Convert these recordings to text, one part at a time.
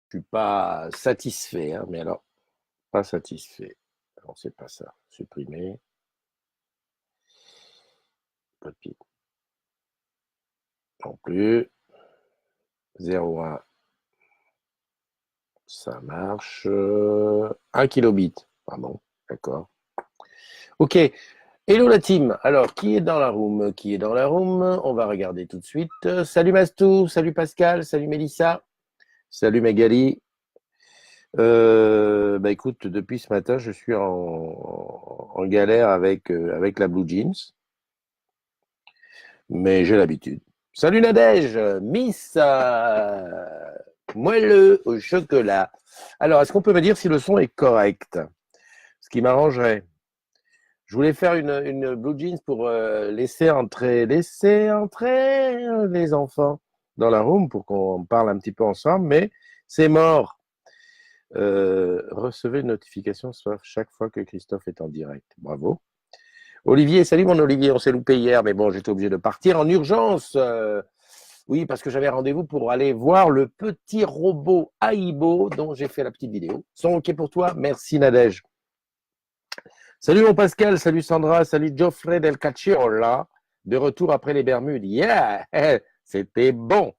Je suis pas satisfait, hein, mais alors, pas satisfait. Non, c'est pas ça. Supprimer. Copie. Non plus. 0,1. Ça marche. 1 kilobit. Ah bon, d'accord. Ok. Hello la team. Alors, qui est dans la room? Qui est dans la room? On va regarder tout de suite. Salut Mastou, salut Pascal, salut Mélissa, salut Magali. Bah écoute, depuis ce matin, je suis en galère avec la Blue Jeans, mais j'ai l'habitude. Salut Nadège, Miss moelleux au chocolat. Alors, est-ce qu'on peut me dire si le son est correct? Ce qui m'arrangerait. Je voulais faire une Blue Jeans pour laisser entrer les enfants dans la room pour qu'on parle un petit peu ensemble, mais c'est mort. Recevez une notification chaque fois que Christophe est en direct. Bravo. Olivier, salut mon Olivier, on s'est loupé hier, mais bon, j'étais obligé de partir en urgence. Oui, parce que j'avais rendez-vous pour aller voir le petit robot Aibo dont j'ai fait la petite vidéo. Sont OK pour toi? Merci Nadège. Salut mon Pascal, salut Sandra, salut Geoffrey Del Cacciola. De retour après les Bermudes. Yeah! C'était bon.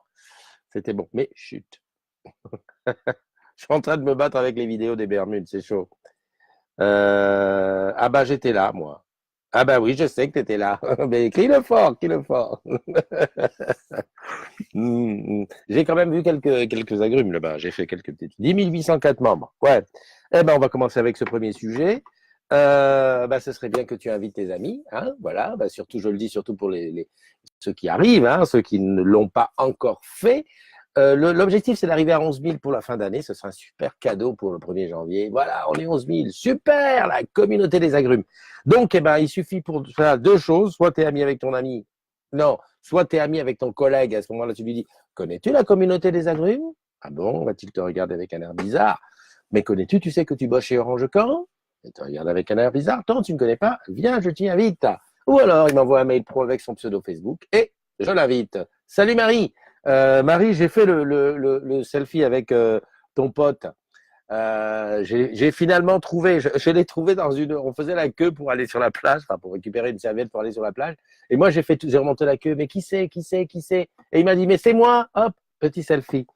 C'était bon. Mais chut. Je suis en train de me battre avec les vidéos des Bermudes, c'est chaud. Ah bah j'étais là, moi. Ah bah oui, je sais que tu étais là. Mais crie-le fort, crie-le fort. J'ai quand même vu quelques agrumes là-bas. J'ai fait quelques petites. 10 804 membres. Ouais. Eh ben, on va commencer avec ce premier sujet. Bah, ce serait bien que tu invites tes amis. Hein, voilà. Bah, surtout, je le dis surtout pour ceux qui arrivent, hein, ceux qui ne l'ont pas encore fait. L'objectif, c'est d'arriver à 11 000 pour la fin d'année. Ce sera un super cadeau pour le 1er janvier. Voilà, on est 11 000. Super, la communauté des agrumes. Donc, eh ben, il suffit pour faire deux choses. Soit tu es ami avec ton ami. Non, soit tu es ami avec ton collègue. À ce moment-là, tu lui dis, connais-tu la communauté des agrumes? Ah bon, va-t-il te regarder avec un air bizarre? Mais connais-tu, tu sais que tu bosses chez Orange Camp? Il te regarde avec un air bizarre. Non, tu ne connais pas? Viens, je t'y invite. Ou alors, il m'envoie un mail pro avec son pseudo Facebook et je l'invite. Salut Marie. Marie, j'ai fait le selfie avec ton pote. J'ai finalement trouvé, je l'ai trouvé on faisait la queue pour aller sur la plage, enfin pour récupérer une serviette pour aller sur la plage. Et moi, j'ai remonté la queue, mais qui c'est? Et il m'a dit, mais c'est moi, hop, petit selfie.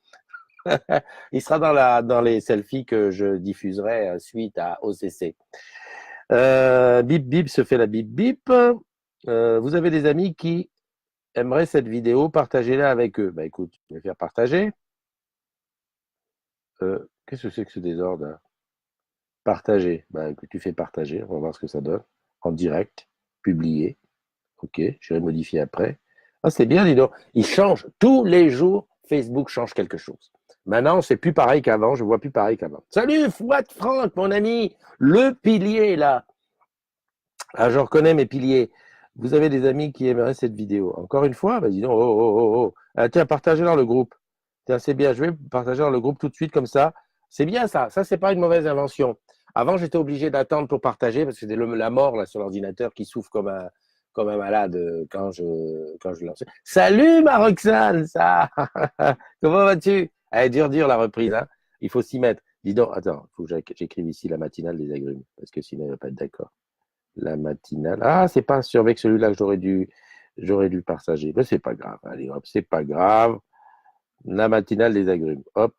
Il sera dans les selfies que je diffuserai suite à OCC. Bip Bip se fait la bip bip. Vous avez des amis qui aimeraient cette vidéo, partagez-la avec eux. Bah écoute, je vais faire partager. Qu'est-ce que c'est que ce désordre là? Partager. Bah écoute, tu fais partager, on va voir ce que ça donne. En direct, publier. Ok, je vais modifier après. Ah, c'est bien, dis donc. Il change tous les jours. Facebook change quelque chose. Maintenant, c'est plus pareil qu'avant. Je vois plus pareil qu'avant. Salut, Fouad Franck, mon ami. Le pilier, là. Ah, je reconnais mes piliers. Vous avez des amis qui aimeraient cette vidéo. Encore une fois, vas-y, donc. Oh, oh, oh, oh. Ah, tiens, partagez dans le groupe. Tiens, c'est bien. Je vais partager dans le groupe tout de suite comme ça. C'est bien ça. Ça, c'est pas une mauvaise invention. Avant, j'étais obligé d'attendre pour partager parce que c'était la mort là sur l'ordinateur qui souffle comme un malade quand je lançais. Salut ma Roxane, ça. Comment vas-tu? Elle est dur la reprise, hein. Il faut s'y mettre. Dis donc, attends, il faut que j'écrive ici la matinale des agrumes parce que sinon il va pas être d'accord. La matinale. Ah, c'est pas sûr avec celui-là que j'aurais dû partager. Mais c'est pas grave. Allez, hop, c'est pas grave. La matinale des agrumes. Hop,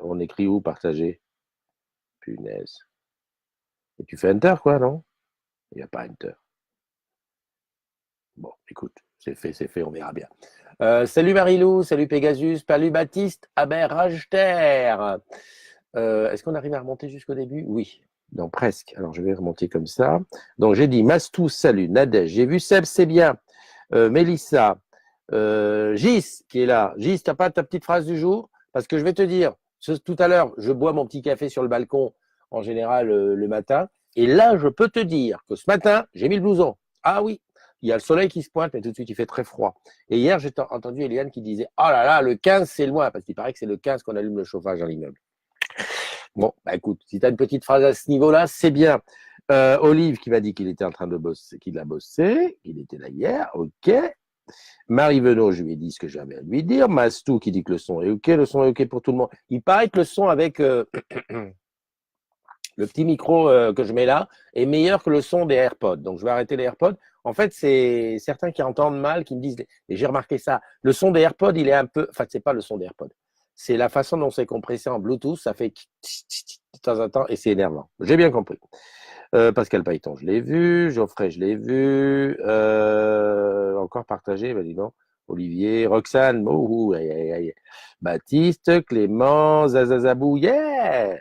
on écrit où partager? Punaise. Et tu fais Enter, quoi, non? Il n'y a pas Enter. Bon, écoute, c'est fait, on verra bien. Salut Marilou, salut Pegasus, salut Baptiste, Aberrachter. Est-ce qu'on arrive à remonter jusqu'au début? Oui. Non, presque. Alors, je vais remonter comme ça. Donc, j'ai dit Mastou, salut. Nadège, j'ai vu Seb, c'est bien. Mélissa, Gis, qui est là. Gis, t'as pas ta petite phrase du jour? Parce que je vais te dire, tout à l'heure, je bois mon petit café sur le balcon, en général, le matin. Et là, je peux te dire que ce matin, j'ai mis le blouson. Ah oui, il y a le soleil qui se pointe, mais tout de suite, il fait très froid. Et hier, j'ai entendu Eliane qui disait, oh là là, le 15, c'est loin, parce qu'il paraît que c'est le 15 qu'on allume le chauffage dans l'immeuble. Bon, bah écoute, si tu as une petite phrase à ce niveau-là, c'est bien. Olive qui m'a dit qu'il était en train de bosser, qu'il a bossé, qu'il était là hier, ok. Marie Venot, je lui ai dit ce que j'avais à lui dire. Mastou qui dit que le son est OK pour tout le monde. Il paraît que le son avec le petit micro que je mets là est meilleur que le son des AirPods. Donc, je vais arrêter les AirPods. En fait, c'est certains qui entendent mal, qui me disent, et j'ai remarqué ça, le son des AirPods, il est un peu, enfin, c'est pas le son des AirPods. C'est la façon dont c'est compressé en Bluetooth, ça fait de temps en temps et c'est énervant. J'ai bien compris. Pascal Pailleton, je l'ai vu. Geoffrey, je l'ai vu. Encore partagé, bah dis donc. Olivier, Roxane, Baptiste, Clément, Zazazabou, yeah!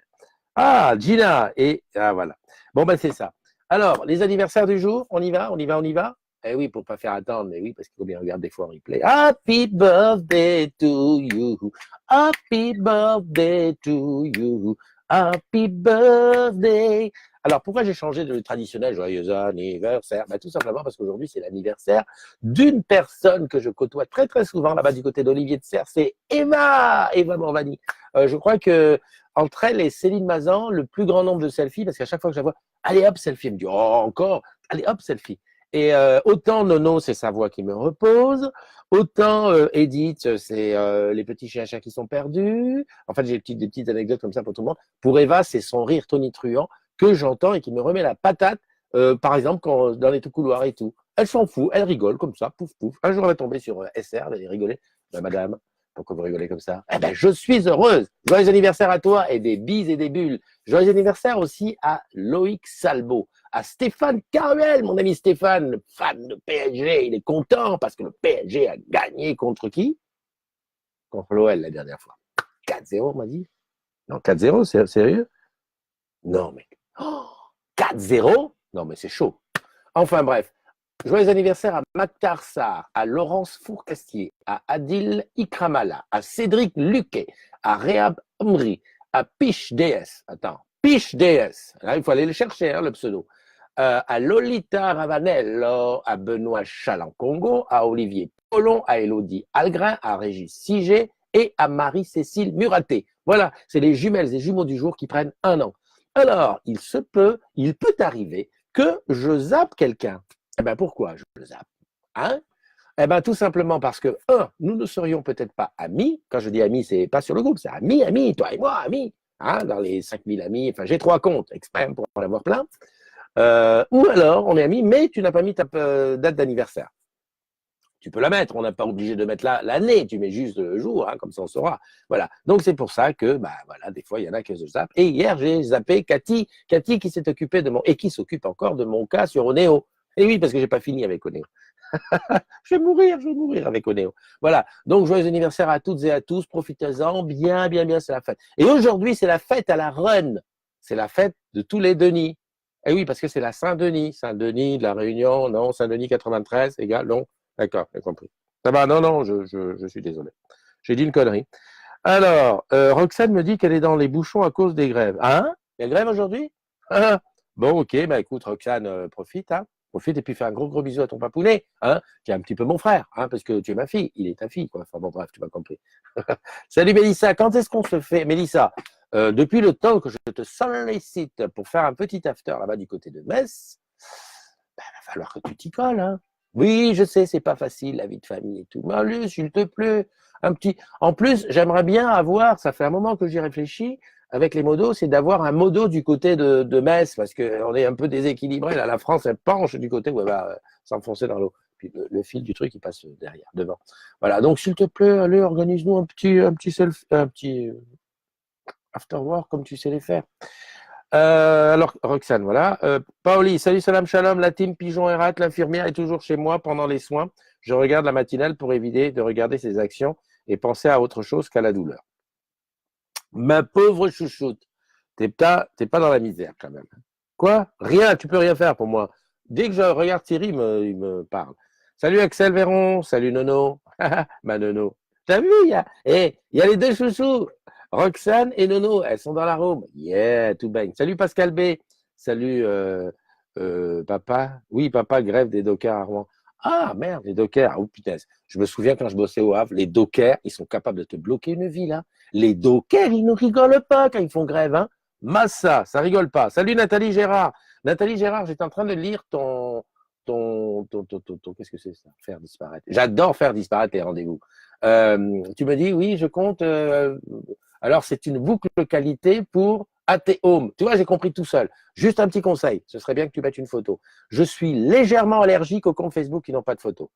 Ah, Gina, et voilà. Bon, ben c'est ça. Alors, les anniversaires du jour, on y va, on y va, on y va. Eh oui, pour pas faire attendre, mais oui, parce qu'il faut bien regarder des fois en replay. Happy birthday to you. Happy birthday to you. Happy birthday. Alors, pourquoi j'ai changé de traditionnel joyeux anniversaire? Tout simplement parce qu'aujourd'hui, c'est l'anniversaire d'une personne que je côtoie très, très souvent là-bas du côté d'Olivier de Serres. C'est Eva Morvani. Je crois que entre elle et Céline Mazan, le plus grand nombre de selfies, parce qu'à chaque fois que je la vois, allez hop, selfie. Elle me dit, oh, encore, allez hop, selfie. Et autant Nono, c'est sa voix qui me repose, autant Edith, c'est les petits chiens qui sont perdus. En fait, j'ai des petites anecdotes comme ça pour tout le monde. Pour Eva, c'est son rire tonitruant que j'entends et qui me remet la patate, par exemple, quand, dans les tout couloirs et tout. Elle s'en fout, elle rigole comme ça, pouf, pouf. Un jour, elle est tombée sur SR, elle rigolait. Madame, pourquoi vous rigolez comme ça? Eh ben, je suis heureuse. Joyeux anniversaire à toi et des bises et des bulles. Joyeux anniversaire aussi à Loïc Salbo, à Stéphane Caruel, mon ami Stéphane, fan de PSG. Il est content parce que le PSG a gagné contre qui? Contre l'OL la dernière fois. 4-0, on m'a dit. Non, 4-0, c'est sérieux? Non, mais 4-0? Non, mais c'est chaud. Enfin bref. Joyeux anniversaire à Maktar Sarr, à Laurence Fourcastier, à Adil Ikramala, à Cédric Luquet, à Réab Omri, à Piche DS. Attends, Piche DS. Là, il faut aller le chercher, hein, le pseudo. À Lolita Ravanello, à Benoît Chalan-Congo, à Olivier Polon, à Élodie Algrin, à Régis Sigé et à Marie-Cécile Muraté. Voilà, c'est les jumelles et jumeaux du jour qui prennent 1 an. Alors, il peut arriver que je zappe quelqu'un. Eh bien, pourquoi je le zappe? Hein? Eh bien, tout simplement parce que, nous ne serions peut-être pas amis. Quand je dis amis, c'est pas sur le groupe, c'est amis, toi et moi, amis. Hein, dans les 5000 amis, enfin, j'ai 3 comptes exprès pour en avoir plein. Ou alors, on est amis, mais tu n'as pas mis ta date d'anniversaire. Tu peux la mettre, on n'est pas obligé de mettre l'année, tu mets juste le jour, hein, comme ça on saura. Voilà. Donc c'est pour ça que, voilà, des fois il y en a qui se zappent. Et hier j'ai zappé Cathy qui s'est occupée de et qui s'occupe encore de mon cas sur Onéo. Et oui, parce que j'ai pas fini avec Onéo. je vais mourir avec Onéo. Voilà. Donc joyeux anniversaire à toutes et à tous, profitez-en, bien, c'est la fête. Et aujourd'hui c'est la fête à la Run. C'est la fête de tous les Denis. Et oui, parce que c'est la Saint-Denis. Saint-Denis de la Réunion, non, Saint-Denis 93, égal, non. D'accord, j'ai compris. Ça va, non, je suis désolé. J'ai dit une connerie. Alors, Roxane me dit qu'elle est dans les bouchons à cause des grèves. Hein? Il y a grève aujourd'hui? Ah, bon, ok, écoute, Roxane, profite, hein. Profite et puis fais un gros bisou à ton papounet, hein, qui est un petit peu mon frère, hein, parce que tu es ma fille, il est ta fille, quoi. Enfin bon, bref, tu m'as compris. Salut Mélissa, quand est-ce qu'on se fait? Mélissa, depuis le temps que je te sollicite pour faire un petit after là-bas du côté de Metz, il va falloir que tu t'y colles, hein. Oui, je sais, c'est pas facile, la vie de famille et tout. Mais allez, s'il te plaît, un petit. En plus, j'aimerais bien avoir, ça fait un moment que j'y réfléchis, avec les modos, c'est d'avoir un modo du côté de Metz, parce qu'on est un peu déséquilibré. Là, la France, elle penche du côté où elle va s'enfoncer dans l'eau. Puis le fil du truc, il passe derrière, devant. Voilà, donc s'il te plaît, allez, organise-nous un petit after work, comme tu sais les faire. Alors, Roxane, voilà. Paoli, salut, salam, shalom, la team Pigeon Erat, l'infirmière est toujours chez moi pendant les soins. Je regarde la matinale pour éviter de regarder ses actions et penser à autre chose qu'à la douleur. Ma pauvre chouchoute, t'es pas dans la misère quand même. Quoi? Rien, tu peux rien faire pour moi. Dès que je regarde Thierry, il me parle. Salut Axel Véron, salut Nono. Ma Nono. T'as vu, il y a les deux chouchous. Roxane et Nono, elles sont dans la room. Yeah, tout bang. Salut Pascal B. Salut papa. Oui, papa, grève des dockers à Rouen. Ah merde, les dockers. Oh putain. Je me souviens quand je bossais au Havre, les dockers, ils sont capables de te bloquer une ville. Hein. Les dockers, ils ne rigolent pas quand ils font grève. Hein. Massa, ça rigole pas. Salut Nathalie Gérard. Nathalie Gérard, j'étais en train de lire ton qu'est-ce que c'est ça? Faire disparaître. J'adore faire disparaître les rendez-vous. Tu me dis, oui, je compte. Alors, c'est une boucle qualité pour AT Home. Tu vois, j'ai compris tout seul. Juste un petit conseil. Ce serait bien que tu mettes une photo. Je suis légèrement allergique aux comptes Facebook qui n'ont pas de photo.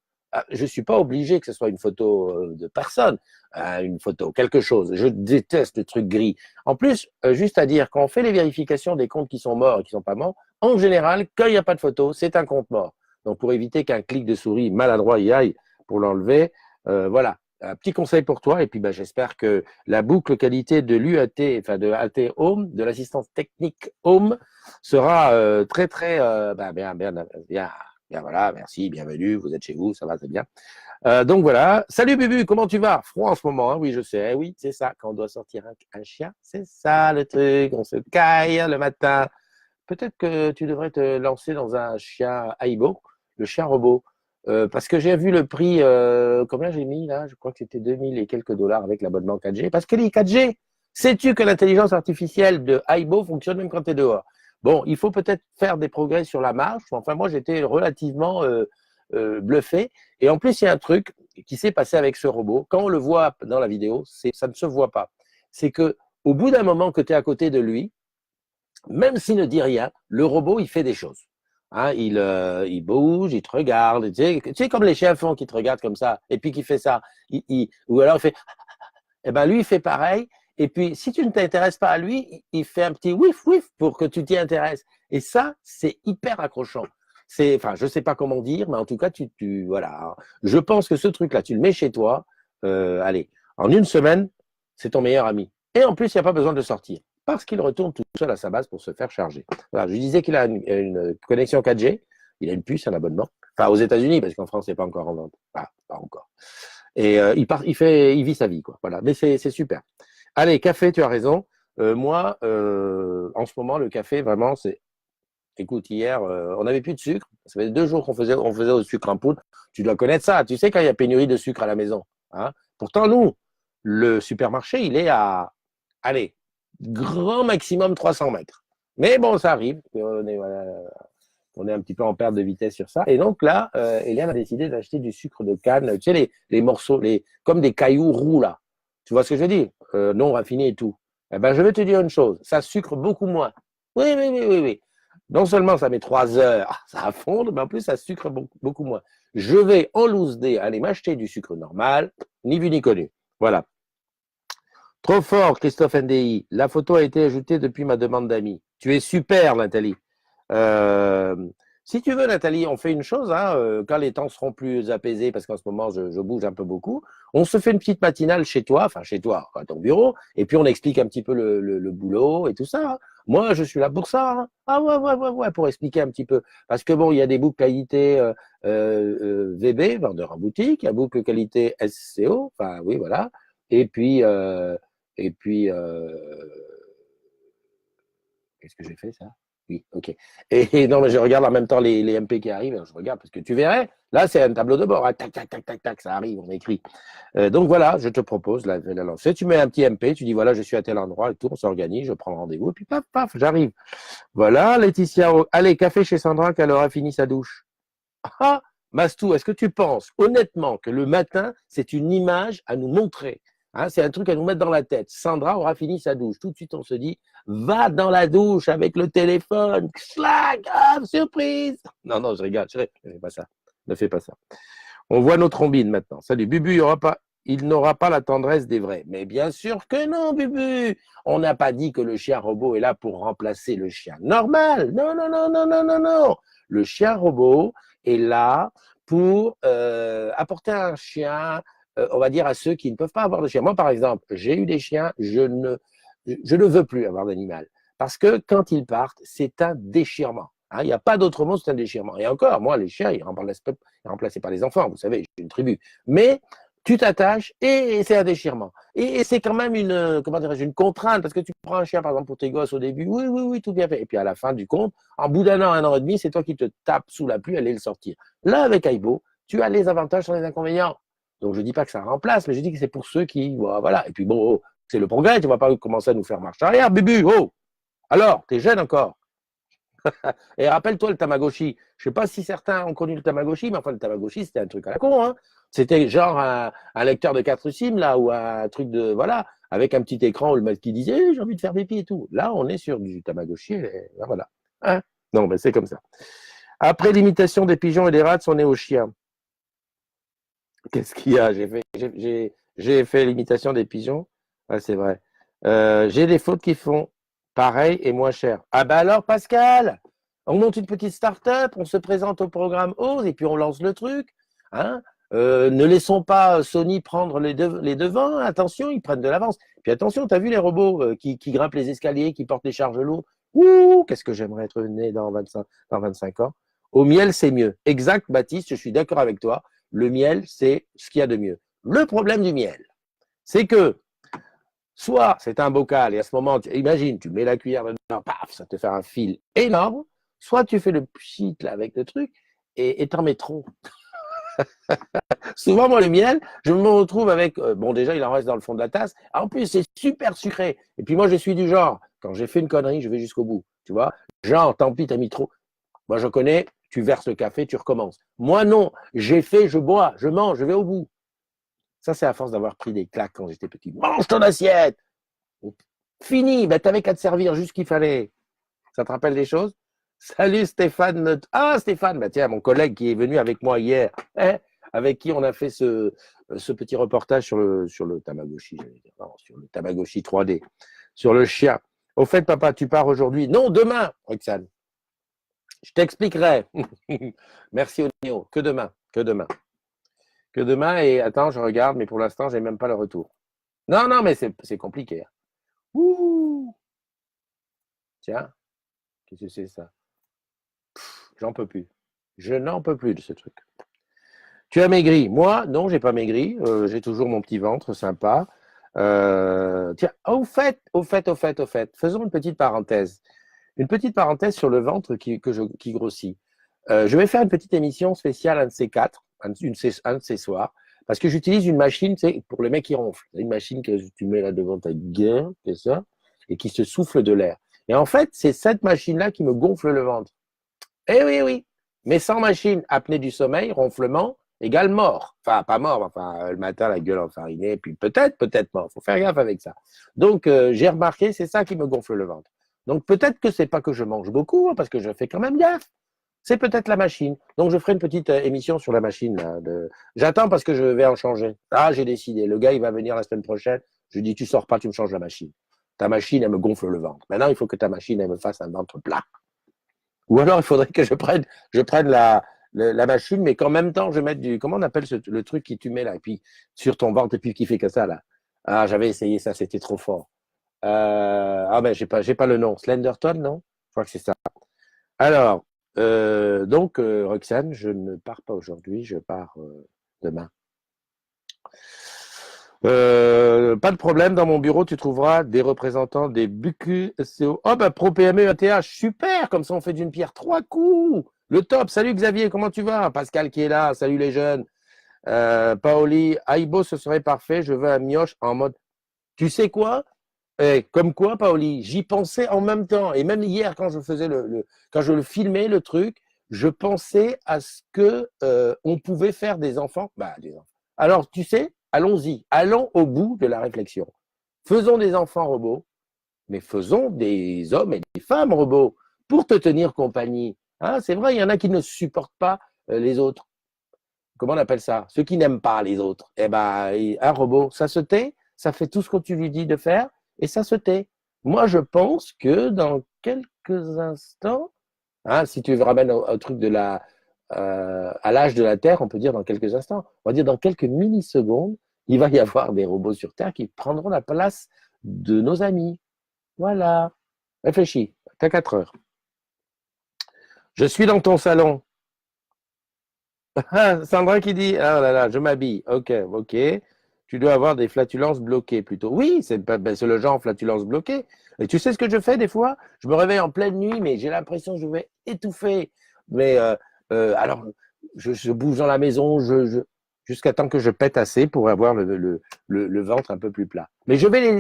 Je suis pas obligé que ce soit une photo de personne, une photo, quelque chose. Je déteste le truc gris. En plus, juste à dire, quand on fait les vérifications des comptes qui sont morts et qui sont pas morts, en général, quand il n'y a pas de photo, c'est un compte mort. Donc, pour éviter qu'un clic de souris maladroit y aille pour l'enlever, voilà. Un petit conseil pour toi. Et puis, j'espère que la boucle qualité de l'UAT, enfin de AT Home, de l'assistance technique Home, sera très, très bien, voilà, merci, bienvenue, vous êtes chez vous, ça va, c'est bien. Donc voilà. Salut Bubu, comment tu vas? Froid en ce moment, hein? Oui, je sais, oui, c'est ça. Quand on doit sortir un chien, c'est ça le truc, on se caille le matin. Peut-être que tu devrais te lancer dans un chien Aibo, le chien robot. Parce que j'ai vu le prix, combien j'ai mis là? Je crois que c'était 2000 et quelques dollars avec l'abonnement 4G. Parce que les 4G, sais-tu que l'intelligence artificielle de Aibo fonctionne même quand tu es dehors? Bon, il faut peut-être faire des progrès sur la marche. Enfin, moi, j'étais relativement bluffé. Et en plus, il y a un truc qui s'est passé avec ce robot. Quand on le voit dans la vidéo, ça ne se voit pas. C'est que au bout d'un moment que tu es à côté de lui, même s'il ne dit rien, le robot, il fait des choses. Hein, il bouge, il te regarde. Tu sais, comme les chiens font qui te regardent comme ça, et puis qui fait ça. Ou alors il fait. Eh ben lui, il fait pareil. Et puis, si tu ne t'intéresses pas à lui, il fait un petit whiff whiff pour que tu t'y intéresses. Et ça, c'est hyper accrochant. Enfin, je sais pas comment dire, mais en tout cas, voilà. Je pense que ce truc-là, tu le mets chez toi. Allez, en une semaine, c'est ton meilleur ami. Et en plus, il n'y a pas besoin de sortir parce qu'il retourne tout seul à sa base pour se faire charger. Voilà, je disais qu'il a une connexion 4G, il a une puce, un abonnement. Enfin, aux États-Unis, parce qu'en France, c'est pas encore en vente. Pas encore. Et il vit sa vie, quoi. Voilà, mais c'est super. Allez, café, tu as raison. Moi, en ce moment, le café, vraiment, c'est. Écoute, hier, on n'avait plus de sucre. Ça fait 2 jours qu'on faisait au sucre en poudre. Tu dois connaître ça. Tu sais quand il y a pénurie de sucre à la maison. Hein. Pourtant, nous, le supermarché, il est à, allez, grand maximum 300 mètres. Mais bon, ça arrive. On est un petit peu en perte de vitesse sur ça. Et donc là, Eliane a décidé d'acheter du sucre de canne. Tu sais, les morceaux, comme des cailloux roux là. Tu vois ce que je veux dire? Non raffiné et tout. Eh ben, je vais te dire une chose. Ça sucre beaucoup moins. Oui, oui, oui, oui, oui. Non seulement ça met 3 heures, ça fondre, mais en plus ça sucre beaucoup, beaucoup moins. Je vais en loose day aller m'acheter du sucre normal, ni vu ni connu. Voilà. Trop fort, Christophe NDI. La photo a été ajoutée depuis ma demande d'amis. Tu es super, Nathalie. Euh, Si tu veux, Nathalie, on fait une chose, hein, quand les temps seront plus apaisés, parce qu'en ce moment, je bouge un peu beaucoup, on se fait une petite matinale chez toi, enfin chez toi, à ton bureau, et puis on explique un petit peu le boulot et tout ça. Hein. Moi, je suis là pour ça. Hein. Ah ouais, ouais, ouais, ouais, pour expliquer un petit peu. Parce que bon, il y a des boucles qualité VB, vendeur en boutique, il y a boucle qualité SCO, enfin oui, voilà. Et puis, et puis, qu'est-ce que j'ai fait ça? Oui, ok. Et non, mais je regarde en même temps les MP qui arrivent. Je regarde parce que tu verrais, là, c'est un tableau de bord. Hein, tac, tac, tac, tac, tac, ça arrive, on écrit. Donc voilà, je te propose la lancer. Tu mets un petit MP, tu dis voilà, je suis à tel endroit et tout, on s'organise, je prends rendez-vous, et puis paf, paf, j'arrive. Voilà, Laetitia. Allez, café chez Sandra, qu'elle aura fini sa douche. Ah, Mastou, est-ce que tu penses honnêtement que le matin, c'est une image à nous montrer? Hein, c'est un truc à nous mettre dans la tête. Sandra aura fini sa douche. Tout de suite, on se dit, va dans la douche avec le téléphone. Clac, ah, surprise. Non, non, je rigole. Je ne fais pas ça. Ne fais pas ça. On voit nos trombines maintenant. Salut, Bubu, il n'aura pas la tendresse des vrais. Mais bien sûr que non, Bubu. On n'a pas dit que le chien robot est là pour remplacer le chien normal. Non, non, non, non, non, non, non. Le chien robot est là pour apporter un chien, on va dire, à ceux qui ne peuvent pas avoir de chien. Moi, par exemple, j'ai eu des chiens, je ne veux plus avoir d'animal. Parce que quand ils partent, c'est un déchirement. Hein, il n'y a pas d'autre mot, c'est un déchirement. Et encore, moi, les chiens, ils ne remplacent pas les enfants, vous savez, j'ai une tribu. Mais tu t'attaches et c'est un déchirement. Et c'est quand même comment dirais-je, une contrainte, parce que tu prends un chien, par exemple, pour tes gosses au début, oui, oui, oui, tout bien fait. Et puis à la fin du compte, en bout d'un an, 1 an et demi, c'est toi qui te tapes sous la pluie, aller le sortir. Là, avec Aibo, tu as les avantages sans les inconvénients. Donc je dis pas que ça remplace, mais je dis que c'est pour ceux qui, voilà. Et puis bon, oh, c'est le progrès, tu vas pas commencer à nous faire marche arrière, Bubu, oh. Alors, t'es jeune encore. Et rappelle-toi le Tamagotchi. Je ne sais pas si certains ont connu le Tamagotchi, mais enfin, le Tamagotchi, c'était un truc à la con. Hein. C'était genre un lecteur de 4 SIM, là, ou un truc de. Voilà, avec un petit écran où le mec qui disait j'ai envie de faire pipi et tout. Là, on est sur du Tamagotchi. Et voilà. Hein non, mais c'est comme ça. Après l'imitation des pigeons et des rats, on est aux chiens. Qu'est-ce qu'il y a J'ai fait l'imitation des pigeons. Ah, c'est vrai. J'ai des fautes qui font pareil et moins cher. Ah bah alors, Pascal, on monte une petite start-up, on se présente au programme OSE et puis on lance le truc. Hein ne laissons pas Sony prendre les devants. Attention, ils prennent de l'avance. Puis attention, tu as vu les robots qui grimpent les escaliers, qui portent les charges lourdes. Ouh, qu'est-ce que j'aimerais être né dans 25 ans. Au miel, c'est mieux. Exact, Baptiste, je suis d'accord avec toi. Le miel, c'est ce qu'il y a de mieux. Le problème du miel, c'est que soit c'est un bocal et à ce moment, imagine, tu mets la cuillère dedans, paf, ça te fait un fil énorme, soit tu fais le pchit là avec le truc et t'en mets trop. Souvent, moi, le miel, je me retrouve avec, bon, déjà, il en reste dans le fond de la tasse. En plus, c'est super sucré. Et puis moi, je suis du genre, quand j'ai fait une connerie, je vais jusqu'au bout. Tu vois, genre, tant pis, t'as mis trop. Moi, je connais, tu verses le café, tu recommences. Moi, non, j'ai fait, je bois, je mange, je vais au bout. Ça, c'est à force d'avoir pris des claques quand j'étais petit. Mange ton assiette. Fini, ben, t'avais qu'à te servir juste ce qu'il fallait. Ça te rappelle des choses? Salut Stéphane. Ah, Stéphane, bah tiens, mon collègue qui est venu avec moi hier, hein, avec qui on a fait ce petit reportage sur le Tamagotchi, j'allais dire, non, sur le Tamagotchi 3D, sur le chien. Au fait, papa, tu pars aujourd'hui? Non, demain, Roxane. Je t'expliquerai. Merci, Onio. Que demain, que demain. Que demain, et attends, je regarde, mais pour l'instant, j'ai même pas le retour. Non, non, mais c'est compliqué. Hein. Ouh, tiens, qu'est-ce que c'est ça? J'en peux plus. Je n'en peux plus de ce truc. Tu as maigri. Moi, non, j'ai pas maigri. J'ai toujours mon petit ventre sympa. Tiens, au fait, faisons une petite parenthèse. Une petite parenthèse sur le ventre qui grossit. Je vais faire une petite émission spéciale, un de ces quatre, un de ces soirs, parce que j'utilise une machine, tu sais, pour les mecs qui ronflent. C'est une machine que tu mets là devant ta gueule, c'est ça, et qui se souffle de l'air. Et en fait, c'est cette machine-là qui me gonfle le ventre. Eh oui, oui. Mais sans machine, apnée du sommeil, ronflement, égale mort. Enfin, pas mort, enfin, le matin, la gueule enfarinée, puis peut-être mort. Faut faire gaffe avec ça. Donc, j'ai remarqué, c'est ça qui me gonfle le ventre. Donc, peut-être que c'est pas que je mange beaucoup, hein, parce que je fais quand même gaffe. C'est peut-être la machine. Donc, je ferai une petite émission sur la machine. Là, J'attends parce que je vais en changer. Ah, j'ai décidé. Le gars, il va venir la semaine prochaine. Je lui dis, tu sors pas, tu me changes la machine. Ta machine, elle me gonfle le ventre. Maintenant, il faut que ta machine, elle me fasse un ventre plat. Ou alors, il faudrait que je prenne la machine, mais qu'en même temps, je mette du. Comment on appelle le truc qui tu mets là, et puis sur ton ventre, et puis qui fait que ça, là. Ah, j'avais essayé ça, c'était trop fort. Ah, ben, j'ai pas le nom. Slenderton, non? Je crois que c'est ça. Alors, donc, Roxane, je ne pars pas aujourd'hui, je pars demain. Pas de problème, dans mon bureau, tu trouveras des représentants des BQCO. Oh, bah, Pro PME ATH, super, comme ça on fait d'une pierre trois coups. Le top, salut Xavier, comment tu vas? Pascal qui est là, salut les jeunes. Paoli, Aibo, ce serait parfait, je veux un mioche en mode. Tu sais quoi? Comme quoi, Paoli, j'y pensais en même temps. Et même hier, quand je faisais quand je le filmais, le truc, je pensais à ce que on pouvait faire des enfants. Bah, des enfants. Alors, tu sais, allons-y, allons au bout de la réflexion. Faisons des enfants robots, mais faisons des hommes et des femmes robots pour te tenir compagnie. Hein, c'est vrai, il y en a qui ne supportent pas les autres. Comment on appelle ça? Ceux qui n'aiment pas les autres. Eh ben, un robot, ça se tait, ça fait tout ce que tu lui dis de faire et ça se tait. Moi, je pense que dans quelques instants, hein, si tu ramènes au truc de à l'âge de la Terre, on peut dire dans quelques instants, on va dire dans quelques millisecondes, il va y avoir des robots sur Terre qui prendront la place de nos amis. Voilà. Réfléchis, t'as 4 heures. Je suis dans ton salon. Ah, Sandra qui dit, ah là là, je m'habille. Ok, ok. Tu dois avoir des flatulences bloquées plutôt. Oui, c'est le genre flatulence bloquée. Et tu sais ce que je fais des fois? Je me réveille en pleine nuit, mais j'ai l'impression que je vais étouffer. Mais alors, je bouge dans la maison, jusqu'à temps que je pète assez pour avoir le ventre un peu plus plat. Mais voilà,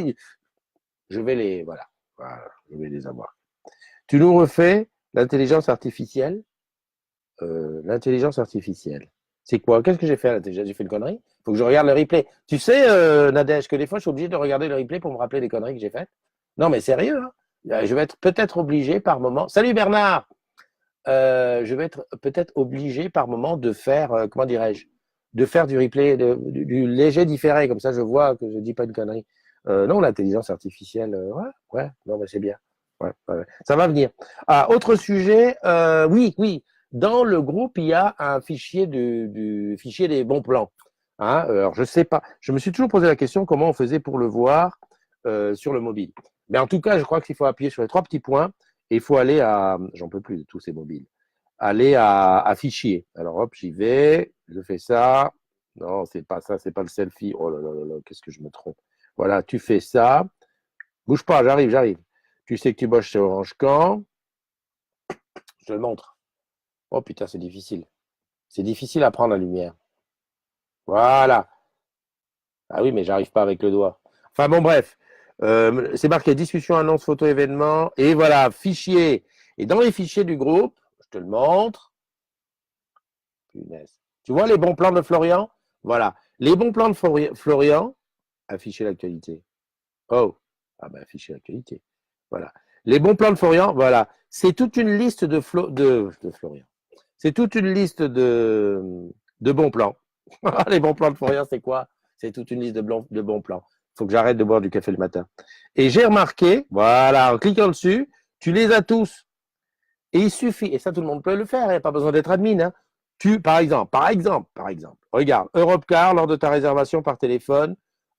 je vais les avoir. Tu nous refais L'intelligence artificielle, l'intelligence artificielle. C'est quoi? Qu'est-ce que j'ai fait à l'intelligence? J'ai fait une connerie? Faut que je regarde le replay. Tu sais, Nadège, que des fois, je suis obligé de regarder le replay pour me rappeler des conneries que j'ai faites. Non, mais sérieux, hein? Je vais être peut-être obligé par moment. Salut Bernard! Je vais être peut-être obligé par moment de faire, comment dirais-je, de faire du replay, du léger différé, comme ça je vois que je dis pas une connerie. Non, l'intelligence artificielle, ouais, ouais, non, mais c'est bien. Ouais, ouais, ça va venir. Ah, autre sujet, oui, oui, dans le groupe, il y a un fichier du fichier des bons plans. Hein, alors, je sais pas, je me suis toujours posé la question comment on faisait pour le voir sur le mobile. Mais en tout cas, je crois qu'il faut appuyer sur les trois petits points et il faut aller à, j'en peux plus de tous ces mobiles, aller à fichier. Alors hop, j'y vais, je fais ça. Non, c'est pas ça, c'est pas le selfie. Oh là là là là, qu'est-ce que je me trompe. Voilà, tu fais ça. Bouge pas, j'arrive, j'arrive. Tu sais que tu bosses chez Orange Can. Je te le montre. Oh putain, c'est difficile. C'est difficile à prendre la lumière. Voilà. Ah oui, mais j'arrive pas avec le doigt. Enfin bon, bref. C'est marqué discussion, annonce, photo, événement. Et voilà, fichier. Et dans les fichiers du groupe, je te le montre. Punaise. Tu vois les bons plans de Florian? Voilà. Les bons plans de Florian, afficher l'actualité. Oh, ah ben afficher l'actualité. Voilà. Les bons plans de Florian, voilà. C'est toute une liste de Florian. C'est toute une liste de bons plans. Les bons plans de Florian, c'est quoi? C'est toute une liste de bons plans. Il faut que j'arrête de boire du café le matin. Et j'ai remarqué, voilà, en cliquant dessus, tu les as tous. Et il suffit, et ça tout le monde peut le faire, il n'y a pas besoin d'être admin. Hein. Par exemple, regarde, Europcar, lors de ta réservation par téléphone,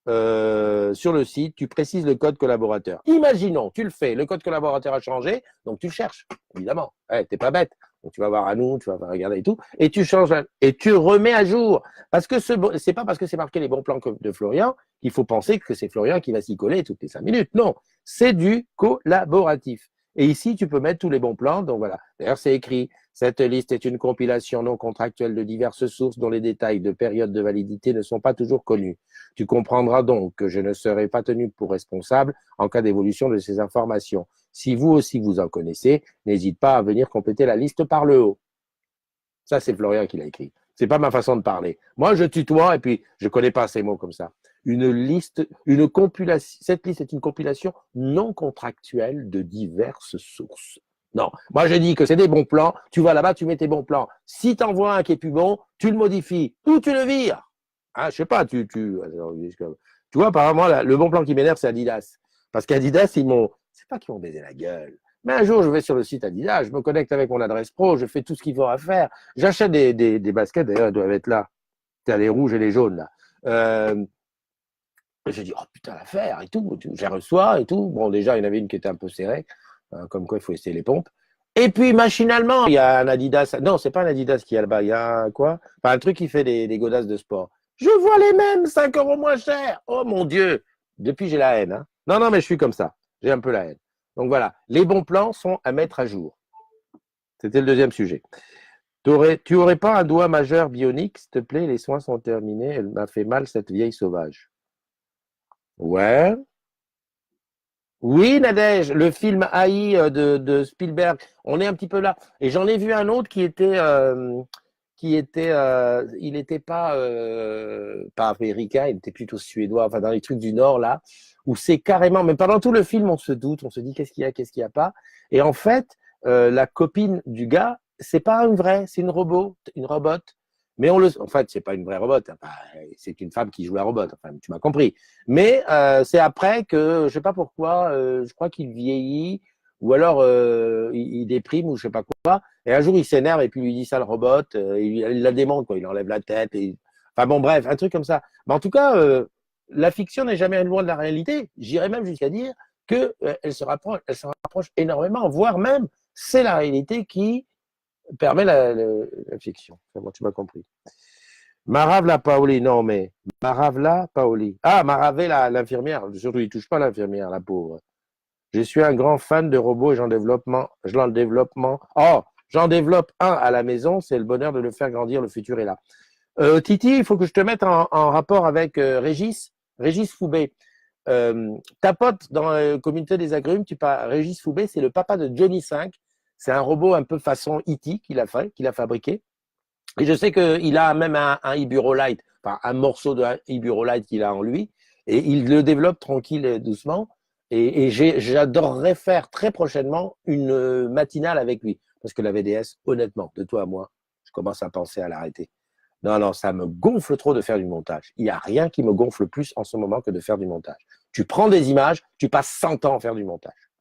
sur le site, tu précises le code collaborateur. Imaginons, tu le fais, le code collaborateur a changé, donc tu le cherches, évidemment. T'es pas bête. Donc tu vas voir à nous, tu vas regarder et tout, et tu changes, et tu remets à jour. Parce que c'est pas parce que c'est marqué les bons plans de Florian qu'il faut penser que c'est Florian qui va s'y coller toutes les 5 minutes. Non, c'est du collaboratif. Et ici, tu peux mettre tous les bons plans. Donc voilà. D'ailleurs, c'est écrit. Cette liste est une compilation non contractuelle de diverses sources dont les détails de période de validité ne sont pas toujours connus. Tu comprendras donc que je ne serai pas tenu pour responsable en cas d'évolution de ces informations. Si vous aussi vous en connaissez, n'hésite pas à venir compléter la liste par le haut. Ça, c'est Florian qui l'a écrit. C'est pas ma façon de parler. Moi, je tutoie et puis je connais pas ces mots comme ça. Une liste, une compilation. Cette liste est une compilation non contractuelle de diverses sources. Non, moi je dis que c'est des bons plans. Tu vas là-bas, tu mets tes bons plans. Si t'en vois un qui est plus bon, tu le modifies ou tu le vires. Hein, je sais pas, tu vois, apparemment, le bon plan qui m'énerve, c'est Adidas. Parce qu'Adidas, c'est pas qu'ils m'ont baisé la gueule. Mais un jour, je vais sur le site Adidas, je me connecte avec mon adresse pro, je fais tout ce qu'il faut à faire. J'achète des baskets, d'ailleurs, elles doivent être là. Tu as les rouges et les jaunes, là. J'ai dit, oh putain, l'affaire et tout. Je les reçois et tout. Bon, déjà, il y en avait une qui était un peu serrée, hein, comme quoi il faut essayer les pompes. Et puis, machinalement, il y a un Adidas. Non, c'est pas un Adidas qui est là-bas. Il y a un quoi? Enfin, un truc qui fait des godasses de sport. Je vois les mêmes, 5 euros moins cher. Oh mon Dieu. Depuis, j'ai la haine. Hein. Non, non, mais je suis comme ça. J'ai un peu la haine. Donc voilà, les bons plans sont à mettre à jour. C'était le deuxième sujet. Tu aurais pas un doigt majeur bionique, s'il te plaît? Les soins sont terminés. Elle m'a fait mal, cette vieille sauvage. Ouais. Oui, Nadège, le film AI de Spielberg. On est un petit peu là. Et j'en ai vu un autre il n'était pas américain, il était plutôt suédois, enfin dans les trucs du Nord là, où c'est carrément, mais pendant tout le film, on se doute, on se dit qu'est-ce qu'il y a, qu'est-ce qu'il n'y a pas. Et en fait, la copine du gars, c'est pas une vraie, c'est une robot. Mais en fait, c'est pas une vraie robot. Enfin, c'est une femme qui joue la robot. Enfin, tu m'as compris. Mais c'est après que, je sais pas pourquoi, je crois qu'il vieillit ou alors il déprime ou je sais pas quoi. Et un jour, il s'énerve et puis il lui dit ça le robot. Il la démonte, quoi. Il enlève la tête. Enfin bon, bref, un truc comme ça. Mais en tout cas, la fiction n'est jamais loin de la réalité. J'irais même jusqu'à dire que elle se rapproche énormément, voire même c'est la réalité qui permet la fiction. Enfin, bon, tu m'as compris. Maravla Paoli, non mais Maravla Paoli. Ah, Maravella, l'infirmière. Surtout, il touche pas l'infirmière, la pauvre. Je suis un grand fan de robots et j'en développe un à la maison. C'est le bonheur de le faire grandir. Le futur est là. Titi, il faut que je te mette en rapport avec Régis Foubé. Ta pote dans la communauté des agrumes, Régis Foubé, c'est le papa de Johnny 5. C'est un robot un peu façon E.T. qu'il a fabriqué. Et je sais qu'il a même un Iburolite, enfin un morceau de Iburolite qu'il a en lui, et il le développe tranquille et doucement. Et j'adorerais faire très prochainement une matinale avec lui, parce que la VDS, honnêtement, de toi à moi, je commence à penser à l'arrêter. Non, non, ça me gonfle trop de faire du montage. Il n'y a rien qui me gonfle plus en ce moment que de faire du montage. Tu prends des images, tu passes 100 ans à faire du montage.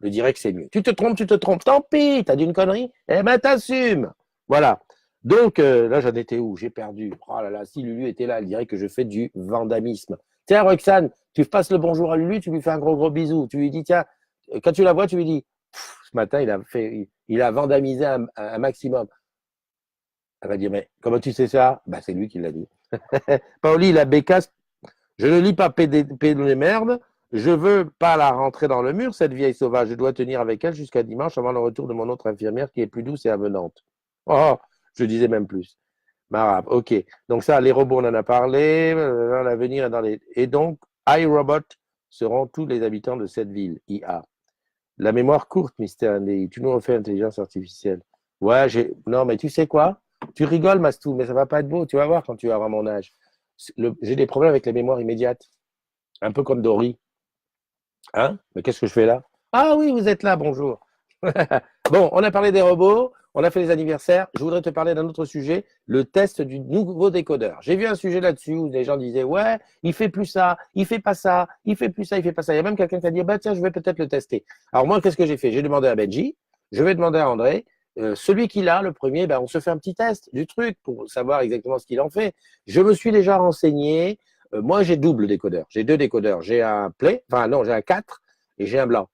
Je dirais que c'est mieux. Tu te trompes, tant pis, t'as dit une connerie, eh ben t'assumes. Voilà. Donc, là, j'en étais où? J'ai perdu. Oh là là, si Lulu était là, elle dirait que je fais du vandamisme. Tiens, Roxane, tu passes le bonjour à Lulu, tu lui fais un gros bisou. Tu lui dis, tiens, quand tu la vois, tu lui dis, ce matin, il a vandamisé un maximum. Elle va dire, mais comment tu sais ça? Bah, c'est lui qui l'a dit. Paoli, la bécasse, je ne lis pas les merdes. Je veux pas la rentrer dans le mur, cette vieille sauvage. Je dois tenir avec elle jusqu'à dimanche avant le retour de mon autre infirmière qui est plus douce et avenante. Oh, je disais même plus. Marab, ok. Donc ça, les robots, on en a parlé. L'avenir est dans les... Et donc, iRobot seront tous les habitants de cette ville, IA. La mémoire courte, Mister Andy. Tu nous refais intelligence artificielle. Ouais, non, mais tu sais quoi? Tu rigoles, Mastou, mais ça va pas être beau. Tu vas voir quand tu vas avoir mon âge. J'ai des problèmes avec les mémoires immédiates. Un peu comme Dory. Hein? Mais qu'est-ce que je fais là? Ah oui, vous êtes là, bonjour. Bon, on a parlé des robots, on a fait les anniversaires. Je voudrais te parler d'un autre sujet, le test du nouveau décodeur. J'ai vu un sujet là-dessus où des gens disaient, ouais, il fait plus ça, il fait pas ça, il fait plus ça, il fait pas ça. Il y a même quelqu'un qui a dit, bah tiens, je vais peut-être le tester. Alors moi, qu'est-ce que j'ai fait? J'ai demandé à Benji, je vais demander à André. Celui qui l'a, le premier, ben, on se fait un petit test du truc pour savoir exactement ce qu'il en fait. Je me suis déjà renseigné. Moi, j'ai double décodeur. J'ai deux décodeurs. J'ai un Play, enfin non, j'ai un 4 et j'ai un blanc.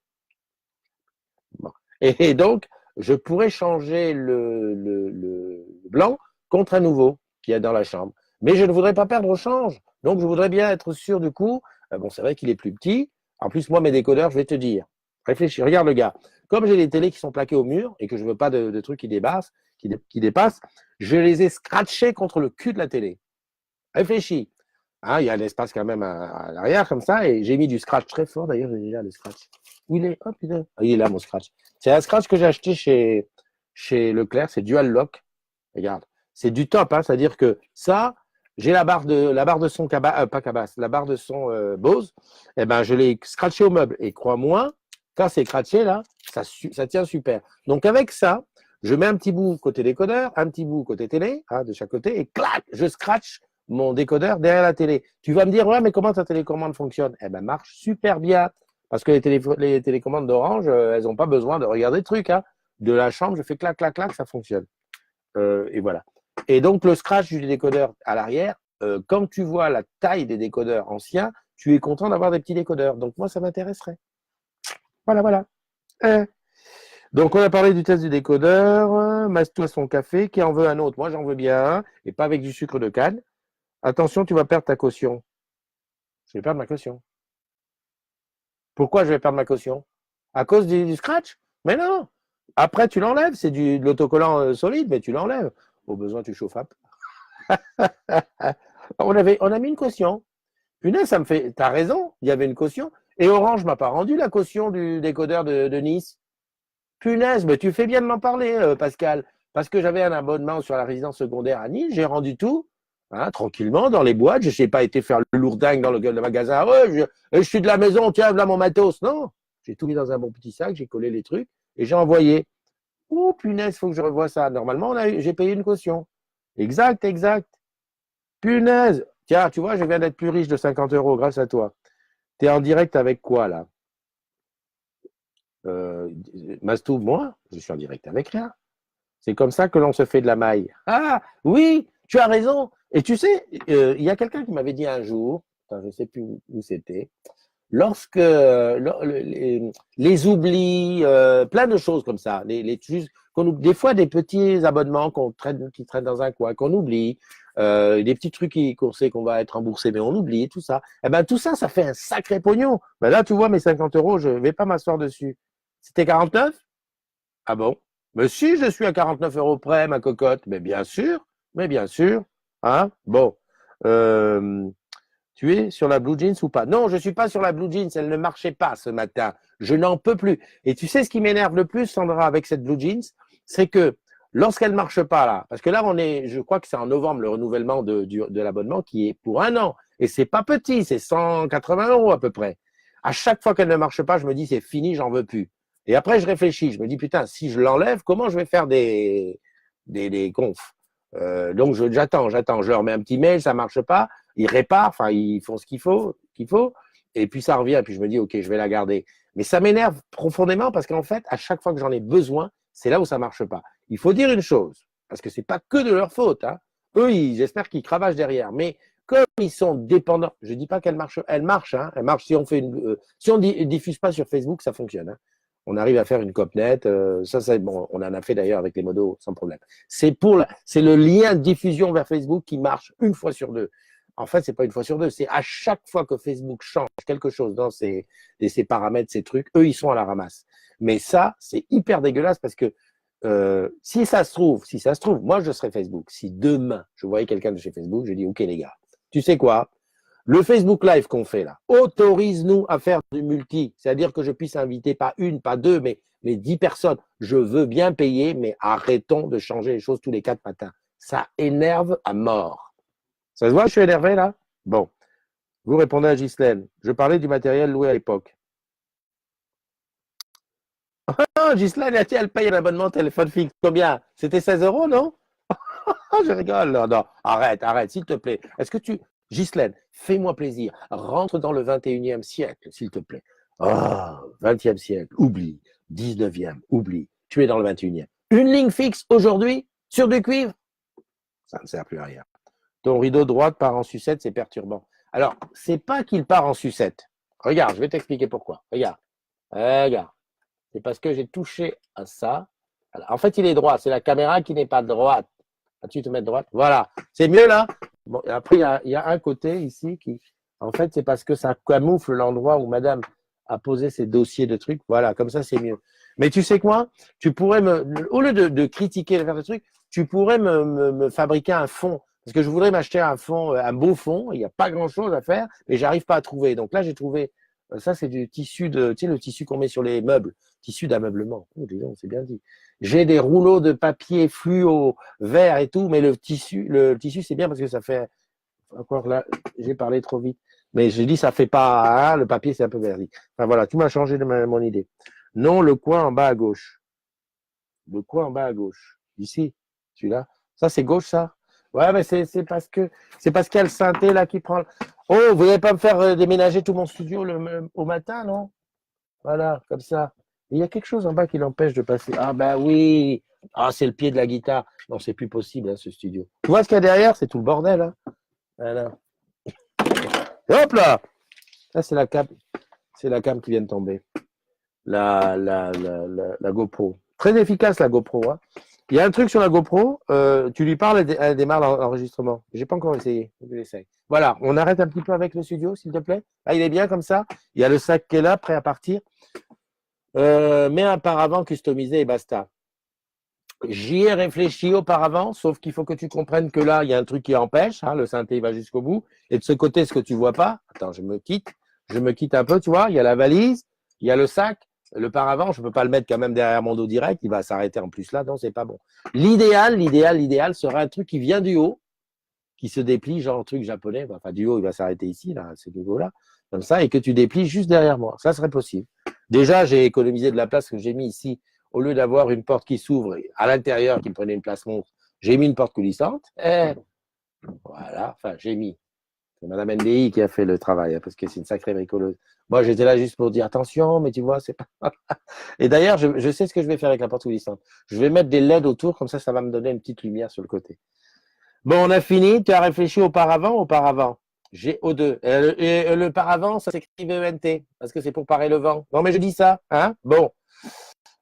Bon. Et donc, je pourrais changer le blanc contre un nouveau qu'il y a dans la chambre. Mais je ne voudrais pas perdre au change. Donc, je voudrais bien être sûr du coup. Bon, c'est vrai qu'il est plus petit. En plus, moi, mes décodeurs, je vais te dire. Réfléchis, regarde le gars. Comme j'ai des télés qui sont plaquées au mur et que je ne veux pas de trucs qui dépassent, je les ai scratchés contre le cul de la télé. Réfléchis. Hein, il y a l'espace quand même à l'arrière comme ça et j'ai mis du scratch très fort. D'ailleurs, j'ai déjà le scratch. Où il est? Oh putain. Ah, il est là, mon scratch. C'est un scratch que j'ai acheté chez Leclerc. C'est Dual Lock. Regarde. C'est du top. Hein, c'est-à-dire que ça, j'ai la barre de son pas Cabas, la barre de son Bose. Eh ben, je l'ai scratché au meuble. Et crois-moi, quand c'est scratché là, ça tient super. Donc avec ça, je mets un petit bout côté décodeur, un petit bout côté télé, hein, de chaque côté, et clac, je scratch mon décodeur derrière la télé. Tu vas me dire, ouais, mais comment ta télécommande fonctionne? Eh ben, marche super bien. Parce que les télécommandes d'Orange, elles n'ont pas besoin de regarder le truc. Hein. De la chambre, je fais clac, clac, clac, ça fonctionne. Et voilà. Et donc, le scratch du décodeur à l'arrière, quand tu vois la taille des décodeurs anciens, tu es content d'avoir des petits décodeurs. Donc, moi, ça m'intéresserait. Voilà, voilà. Donc, on a parlé du test du décodeur. Mastou a son café. Qui en veut un autre? Moi, j'en veux bien un. Et pas avec du sucre de canne. Attention, tu vas perdre ta caution. Je vais perdre ma caution. Pourquoi je vais perdre ma caution? À cause du scratch? Mais non. Après, tu l'enlèves. C'est de l'autocollant solide, mais tu l'enlèves. Au besoin, tu chauffes un peu. On a mis une caution. Punaise, ça me fait. T'as raison, il y avait une caution. Et Orange m'a pas rendu la caution du décodeur de Nice. Punaise, mais tu fais bien de m'en parler, Pascal. Parce que j'avais un abonnement sur la résidence secondaire à Nice, j'ai rendu tout, hein, tranquillement, dans les boîtes. Je n'ai pas été faire le lourdingue dans le magasin. Ouais, je suis de la maison, tiens, voilà mon matos. Non, j'ai tout mis dans un bon petit sac, j'ai collé les trucs et j'ai envoyé. Oh, punaise, faut que je revoie ça. Normalement, j'ai payé une caution. Exact, exact. Punaise. Tiens, tu vois, je viens d'être plus riche de 50 euros grâce à toi. Tu es en direct avec quoi, là? Mastou, moi, je suis en direct avec rien. C'est comme ça que l'on se fait de la maille. Ah, oui, tu as raison. Et tu sais, il y a quelqu'un qui m'avait dit un jour, je ne sais plus où c'était, lorsque les oublis, plein de choses comme ça, des fois des petits abonnements qui traînent dans un coin, qu'on oublie, des petits trucs qu'on sait qu'on va être remboursé, mais on oublie, tout ça. Eh ben tout ça, ça fait un sacré pognon. Ben là, tu vois, mes 50 euros, je ne vais pas m'asseoir dessus. C'était 49? Ah bon? Mais si, je suis à 49 euros près, ma cocotte. Mais bien sûr, mais bien sûr. Hein? Bon. Euh, Tu es sur la Blue Jeans ou pas? Non, je ne suis pas sur la Blue Jeans, elle ne marchait pas ce matin. Je n'en peux plus. Et tu sais ce qui m'énerve le plus, Sandra, avec cette Blue Jeans, c'est que lorsqu'elle ne marche pas là, parce que là, je crois que c'est en novembre le renouvellement de l'abonnement qui est pour 1 an. Et c'est pas petit, c'est 180 € à peu près. À chaque fois qu'elle ne marche pas, je me dis c'est fini, j'en veux plus. Et après, je réfléchis, je me dis putain, si je l'enlève, comment je vais faire des confs? Donc j'attends, je leur mets un petit mail, ça marche pas, ils réparent, enfin ils font ce qu'il faut, et puis ça revient, et puis je me dis ok, je vais la garder. Mais ça m'énerve profondément parce qu'en fait, à chaque fois que j'en ai besoin, c'est là où ça marche pas. Il faut dire une chose, parce que c'est pas que de leur faute, hein. Eux, j'espère qu'ils cravachent derrière, mais comme ils sont dépendants, je dis pas qu'elle marche, hein, elle marche si on fait si on diffuse pas sur Facebook, ça fonctionne, hein. On arrive à faire une copnet, ça bon, on en a fait d'ailleurs avec les modos sans problème. C'est le lien de diffusion vers Facebook qui marche une fois sur deux. En fait, c'est pas une fois sur deux, c'est à chaque fois que Facebook change quelque chose dans ses paramètres, ses trucs, eux ils sont à la ramasse. Mais ça, c'est hyper dégueulasse parce que si ça se trouve, moi je serais Facebook. Si demain je voyais quelqu'un de chez Facebook, je dis ok les gars, tu sais quoi? Le Facebook Live qu'on fait là, autorise-nous à faire du multi. C'est-à-dire que je puisse inviter pas une, pas deux, mais 10 personnes. Je veux bien payer, mais arrêtons de changer les choses tous les 4 matins. Ça énerve à mort. Ça se voit, je suis énervé là? Bon. Vous répondez à Ghislaine. Je parlais du matériel loué à l'époque. Ah, Ghislaine, elle paye un abonnement téléphone fixe. Combien? C'était 16 €, non? Ah, je rigole. Non, non. Arrête, s'il te plaît. Ghislaine, fais-moi plaisir. Rentre dans le 21e siècle, s'il te plaît. Ah, 20e siècle, oublie. 19e, oublie. Tu es dans le 21e. Une ligne fixe aujourd'hui sur du cuivre? Ça ne sert plus à rien. Ton rideau droite part en sucette, c'est perturbant. Alors, c'est pas qu'il part en sucette. Regarde, je vais t'expliquer pourquoi. Regarde. C'est parce que j'ai touché à ça. Alors, en fait, il est droit. C'est la caméra qui n'est pas droite. Vas-tu te mettre droite? Voilà. C'est mieux là? Bon, et après, il y a un côté ici qui, en fait, c'est parce que ça camoufle l'endroit où madame a posé ses dossiers de trucs. Voilà, comme ça, c'est mieux. Mais tu sais quoi? Tu pourrais au lieu de critiquer, de faire des trucs, tu pourrais me fabriquer un fond. Parce que je voudrais m'acheter un fond, un beau fond. Il n'y a pas grand chose à faire, mais j'arrive pas à trouver. Donc là, j'ai trouvé, ça, c'est du tissu tu sais, le tissu qu'on met sur les meubles. Tissu d'ameublement. Oh, dis donc, c'est bien dit. J'ai des rouleaux de papier fluo vert et tout, mais le tissu, c'est bien parce que ça fait. Encore là, j'ai parlé trop vite. Mais j'ai dit, ça fait pas. Hein, le papier, c'est un peu verdi. Enfin voilà, tu m'as changé mon idée. Non, le coin en bas à gauche. Le coin en bas à gauche. Ici, celui-là. Ça, c'est gauche, ça? Ouais, mais c'est parce qu'il y a le synthé là qui prend. Oh, vous n'allez pas me faire déménager tout mon studio au matin, non? Voilà, comme ça. Il y a quelque chose en bas qui l'empêche de passer. Ah ben oui. Ah, c'est le pied de la guitare. Non, c'est plus possible, hein, ce studio. Tu vois ce qu'il y a derrière? C'est tout le bordel. Hein. Voilà. Et hop là. Là, c'est la cam. C'est la cam qui vient de tomber. La GoPro. Très efficace, la GoPro. Hein. Il y a un truc sur la GoPro. Tu lui parles, elle démarre l'enregistrement. J'ai pas encore essayé. Je l'essaye. Voilà. On arrête un petit peu avec le studio, s'il te plaît. Là, il est bien comme ça. Il y a le sac qui est là, prêt à partir. Mets un paravent customisé et basta. J'y ai réfléchi auparavant, sauf qu'il faut que tu comprennes que là, il y a un truc qui empêche, hein, le synthé va jusqu'au bout. Et de ce côté, ce que tu vois pas, attends, je me quitte un peu, tu vois, il y a la valise, il y a le sac, le paravent, je peux pas le mettre quand même derrière mon dos direct, il va s'arrêter en plus là, non, c'est pas bon. L'idéal serait un truc qui vient du haut, qui se déplie, genre un truc japonais, enfin du haut, il va s'arrêter ici, là, ce niveau-là, comme ça, et que tu déplies juste derrière moi. Ça serait possible. Déjà, j'ai économisé de la place que j'ai mis ici. Au lieu d'avoir une porte qui s'ouvre à l'intérieur, qui me prenait une place monstre, j'ai mis une porte coulissante. Et voilà, enfin, j'ai mis. C'est Madame NDI qui a fait le travail, hein, parce que c'est une sacrée bricoleuse. Moi, j'étais là juste pour dire attention, mais tu vois, c'est pas. Et d'ailleurs, je sais ce que je vais faire avec la porte coulissante. Je vais mettre des LED autour, comme ça va me donner une petite lumière sur le côté. Bon, on a fini. Tu as réfléchi auparavant. G-O-2. Et le paravent, ça s'écrit V-E-N-T, parce que c'est pour parer le vent. Non, mais je dis ça, hein. Bon.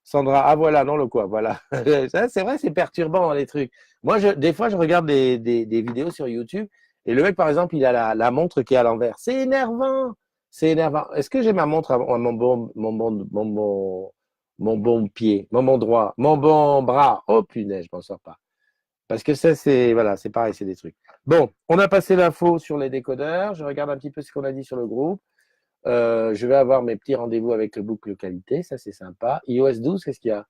Sandra, ah voilà, non, le quoi, voilà. C'est vrai, c'est perturbant, hein, les trucs. Moi, des fois, je regarde des vidéos sur YouTube et le mec, par exemple, il a la montre qui est à l'envers. C'est énervant. C'est énervant. Est-ce que j'ai ma montre à mon bon pied, mon bon droit, mon bon bras? Oh punaise, je m'en sors pas. Parce que ça, voilà, c'est pareil, c'est des trucs. Bon, on a passé l'info sur les décodeurs. Je regarde un petit peu ce qu'on a dit sur le groupe. Je vais avoir mes petits rendez-vous avec le boucle qualité. Ça, c'est sympa. iOS 12, qu'est-ce qu'il y a?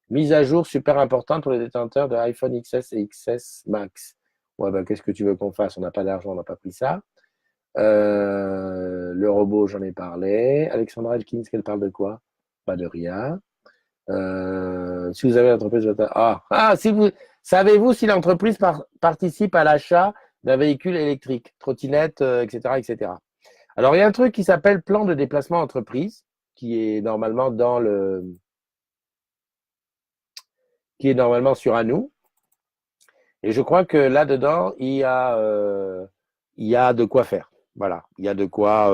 Mise à jour super importante pour les détenteurs de iPhone XS et XS Max. Ouais, ben, qu'est-ce que tu veux qu'on fasse? On n'a pas d'argent, on n'a pas pris ça. Le robot, j'en ai parlé. Alexandra Elkins, qu'elle parle de quoi? Pas de rien. Si vous avez l'entreprise, si vous savez-vous si l'entreprise participe à l'achat d'un véhicule électrique, trottinette, etc., etc. Alors il y a un truc qui s'appelle plan de déplacement entreprise, qui est normalement qui est normalement sur Anou. Et je crois que là-dedans, il y a de quoi faire. Voilà, il y a de quoi,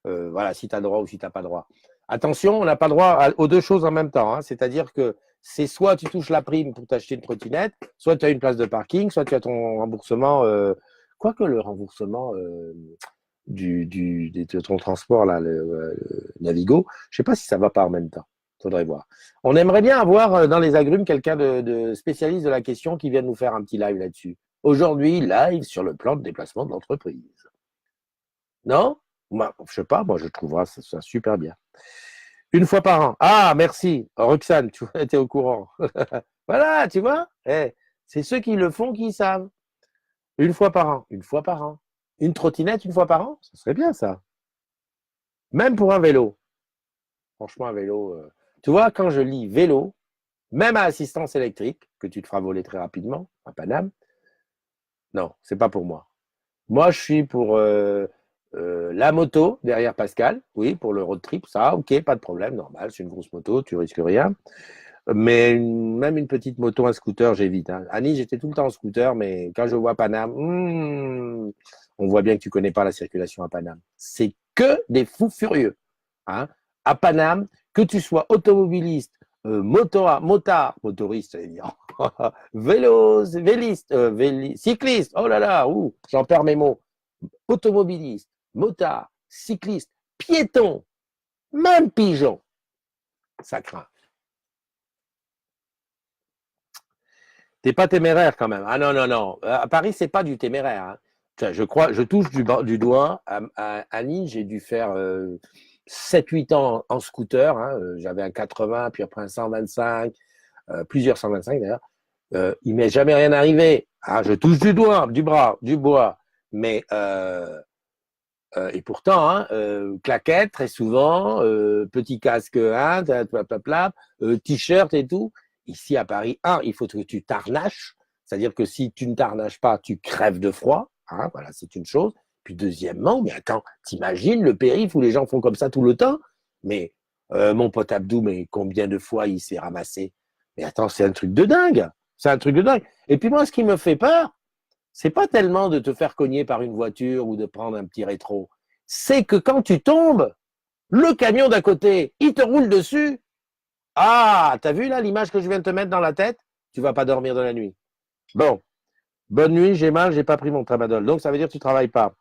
voilà, si tu as droit ou si tu n'as pas droit. Attention, on n'a pas droit aux deux choses en même temps. Hein. C'est-à-dire que c'est soit tu touches la prime pour t'acheter une trottinette, soit tu as une place de parking, soit tu as ton remboursement. Quoique le remboursement de ton transport, là, le Navigo, je ne sais pas si ça va pas en même temps. Faudrait voir. On aimerait bien avoir dans les agrumes quelqu'un de spécialiste de la question qui vienne nous faire un petit live là-dessus. Aujourd'hui, live sur le plan de déplacement de l'entreprise. Non? Moi, je sais pas, moi je trouverais ça super bien. Une fois par an. Ah, merci. Roxane, tu étais au courant. Voilà, tu vois? C'est ceux qui le font qui savent. Une fois par an. Une fois par an. Une trottinette une fois par an? Ça serait bien ça. Même pour un vélo. Franchement, un vélo. Tu vois, quand je lis vélo, même à assistance électrique, que tu te feras voler très rapidement, à Paname, non, c'est pas pour moi. Moi, je suis pour la moto derrière Pascal, oui, pour le road trip, ça, ok, pas de problème, normal, c'est une grosse moto, tu risques rien. Mais même une petite moto, un scooter, j'évite. Hein. Annie, j'étais tout le temps en scooter, mais quand je vois Paname, on voit bien que tu connais pas la circulation à Paname. C'est que des fous furieux. Hein. À Paname, que tu sois automobiliste, motoriste, j'allais dire, véliste, cycliste, oh là là, j'en perds mes mots, automobiliste, motard, cycliste, piéton, même pigeon, ça craint. T'es pas téméraire quand même. Ah non, non, non. À Paris, c'est pas du téméraire. Hein. Je crois, je touche du doigt. À Nice, j'ai dû faire 7-8 ans en scooter. Hein. J'avais un 80, puis après un 125, plusieurs 125 d'ailleurs. Il m'est jamais rien arrivé. Ah, je touche du doigt, du bras, du bois. Mais et pourtant, hein, claquette très souvent, petit casque, hein, t-shirt et tout. Ici à Paris, il faut que tu t'arnaches, c'est-à-dire que si tu ne t'arnaches pas, tu crèves de froid. Hein, voilà, c'est une chose. Puis deuxièmement, mais attends, t'imagines le périph' où les gens font comme ça tout le temps? Mais mon pote Abdou, mais combien de fois il s'est ramassé? Mais attends, c'est un truc de dingue. C'est un truc de dingue. Et puis moi, ce qui me fait peur, c'est pas tellement de te faire cogner par une voiture ou de prendre un petit rétro. C'est que quand tu tombes, le camion d'à côté, il te roule dessus. Ah, t'as vu là l'image que je viens de te mettre dans la tête? Tu vas pas dormir de la nuit. Bon, bonne nuit, j'ai mal, j'ai pas pris mon tramadol. Donc ça veut dire que tu travailles pas.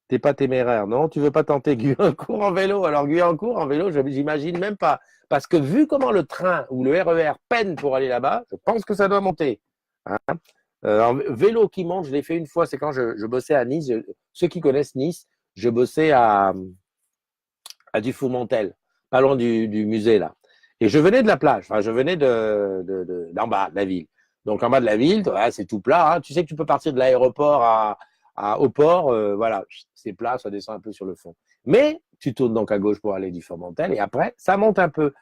T'es pas téméraire, non? Tu veux pas tenter Guyancourt en vélo? Alors Guyancourt en vélo, j'imagine même pas. Parce que vu comment le train ou le RER peine pour aller là-bas, je pense que ça doit monter. Hein. Vélo qui monte, je l'ai fait une fois, c'est quand je bossais à Nice. Ceux qui connaissent Nice, je bossais à Dufourmontel, pas loin du musée là. Et je venais de la plage, enfin je venais d'en bas de la ville. Donc en bas de la ville, c'est tout plat. Hein. Tu sais que tu peux partir de l'aéroport au port, voilà, c'est plat, ça descend un peu sur le fond. Mais tu tournes donc à gauche pour aller du Fourmontel et après, ça monte un peu.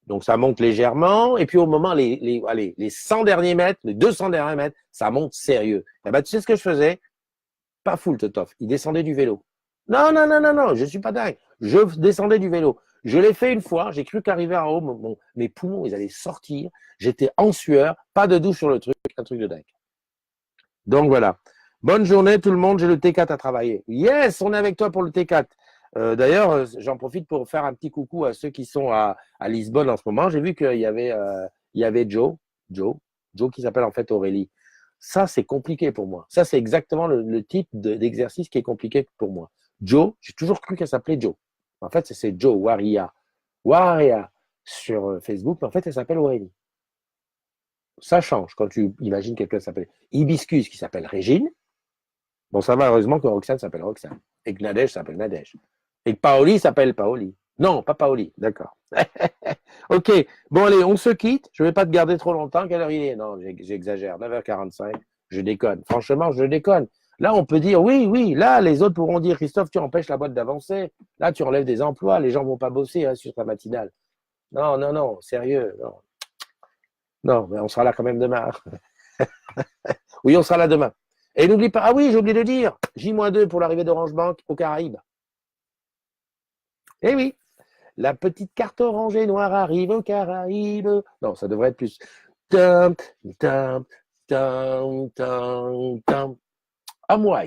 Donc ça monte légèrement, et puis au moment, les 100 derniers mètres, les 200 derniers mètres, ça monte sérieux. Et ben, tu sais ce que je faisais? Pas full Totof, il descendait du vélo. Non, non, non, non, non, je suis pas dingue. Je descendais du vélo. Je l'ai fait une fois, j'ai cru qu'arriver en haut, mes poumons, ils allaient sortir. J'étais en sueur, pas de douche sur le truc, un truc de dingue. Donc voilà. Bonne journée tout le monde, j'ai le T4 à travailler. Yes, on est avec toi pour le T4. D'ailleurs, j'en profite pour faire un petit coucou à ceux qui sont à Lisbonne en ce moment. J'ai vu il y avait Joe, Joe qui s'appelle en fait Aurélie. Ça, c'est compliqué pour moi. Ça, c'est exactement le type d'exercice qui est compliqué pour moi. Joe, j'ai toujours cru qu'elle s'appelait Joe. En fait, c'est Joe Waria. Waria sur Facebook, mais en fait, elle s'appelle Aurélie. Ça change quand tu imagines quelqu'un s'appelle Hibiscus qui s'appelle Régine. Bon, ça va, heureusement que Roxane s'appelle Roxane. Et que Nadège s'appelle Nadège. Et que Paoli s'appelle Paoli. Non, pas Paoli, d'accord. Ok, bon allez, on se quitte. Je ne vais pas te garder trop longtemps. Quelle heure il est? Non, j'exagère. 9h45. Je déconne. Franchement, je déconne. Là, on peut dire oui, oui. Là, les autres pourront dire Christophe, tu empêches la boîte d'avancer. Là, tu enlèves des emplois. Les gens ne vont pas bosser sur ta matinale. Non, non, non, sérieux. Non, non, mais on sera là quand même demain. Oui, on sera là demain. Et n'oublie pas, ah oui, j'ai oublié de dire, J-2 pour l'arrivée d'Orange Bank aux Caraïbes. Eh oui, la petite carte orange et noire arrive aux Caraïbes. Non, ça devrait être plus. Tam, tam, tam, tam, tam. À moi.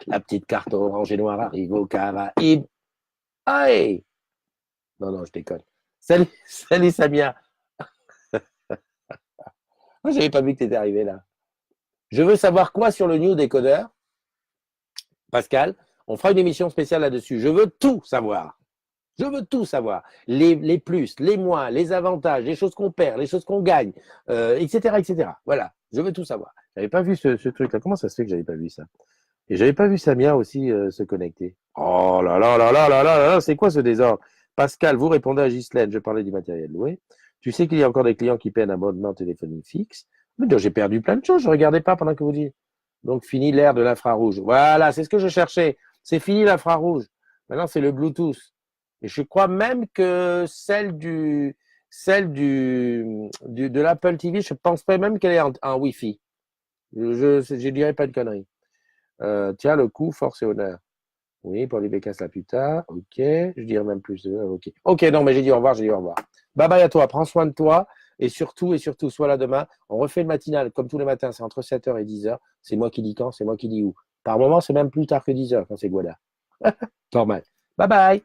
La petite carte orange et noire arrive aux Caraïbes. Aïe! Non, non, je déconne. Salut, salut Samia. Moi, j'avais pas vu que tu étais arrivé là. Je veux savoir quoi sur le New Décodeur, Pascal. On fera une émission spéciale là-dessus. Je veux tout savoir. Je veux tout savoir. Les plus, les moins, les avantages, les choses qu'on perd, les choses qu'on gagne, etc., etc. Voilà. Je veux tout savoir. J'avais pas vu ce truc-là. Comment ça se fait que j'avais pas vu ça? Et j'avais pas vu Samia aussi se connecter. Oh là là là là là là là, c'est quoi ce désordre? Pascal, vous répondez à Ghislaine, je parlais du matériel loué. Tu sais qu'il y a encore des clients qui paient un abonnement téléphonique fixe. Mais donc, j'ai perdu plein de choses, je ne regardais pas pendant que vous dites. Donc, fini l'ère de l'infrarouge. Voilà, c'est ce que je cherchais. C'est fini l'infrarouge. Maintenant, c'est le Bluetooth. Et je crois même que de l'Apple TV, je pense pas même qu'elle est en Wi-Fi. Je dirais pas de conneries. Tiens, le coup, force et honneur. Oui, pour les bécasses la putain. Ok. Je dirais même plus. Ok. Ok, non, mais j'ai dit au revoir, j'ai dit au revoir. Bye bye à toi. Prends soin de toi. Et surtout, sois là demain. On refait le matinal, comme tous les matins. C'est entre 7h et 10h. C'est moi qui dis quand, c'est moi qui dis où. Par moment, c'est même plus tard que 10h quand c'est Guada. Normal. Bye bye.